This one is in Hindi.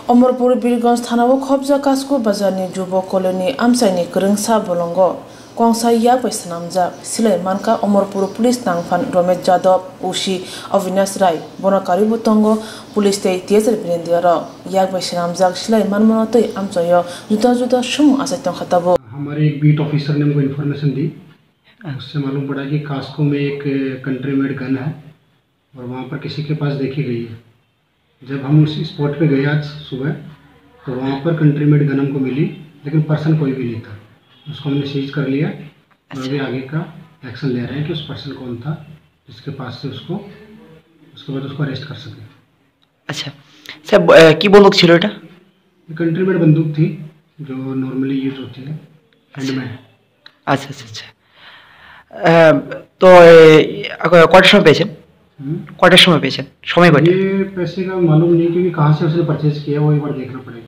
अमरपुर बीरगंज थाना खबजा कास्को बाजारनि जुबक कॉलोनी आमसाइनि करंसा बोलंगो कोंसा याक बैसनामजा सिलाई मानका अमरपुर पुलिस नांफान रमेश जादव उशी अविनाश राय बनकारी बुतंगो पुलिस ते तेजर बिरेंदियार याक बैसनामजा सिलाई मानमनतै आमचयो जुदा जुदा सुम आसाइतों खताबो। हमारे एक बीट ऑफिसर ने हमको इन्फॉर्मेशन दी, उससे मालूम पड़ा कि कास्को में एक कंट्री मेड गन है और वहाँ पर किसी के पास देखी गई है। जब हम उस स्पॉट पे गए आज सुबह तो वहाँ पर कंट्री मेड गन हमको मिली, लेकिन पर्सन कोई भी नहीं था। उसको हमने सीज कर लिया और अभी आगे का एक्शन ले रहे हैं कि उस पर्सन कौन था जिसके पास से उसको उसके बाद उसको अरेस्ट कर सके। अच्छा सर, की बंदूक छिलो এটা? कंट्री मेड बंदूक थी जो नॉर्मली यूज होती है हैंडमेड। अच्छा अच्छा अच्छा, तो কটার সময় পেয়েছেন? কটার সময় পেয়েছেন? সময় কটা? ये पैसे का मालूम नहीं क्योंकि कहाँ से उसने परचेज किया वो एक बार देखना पड़ेगा।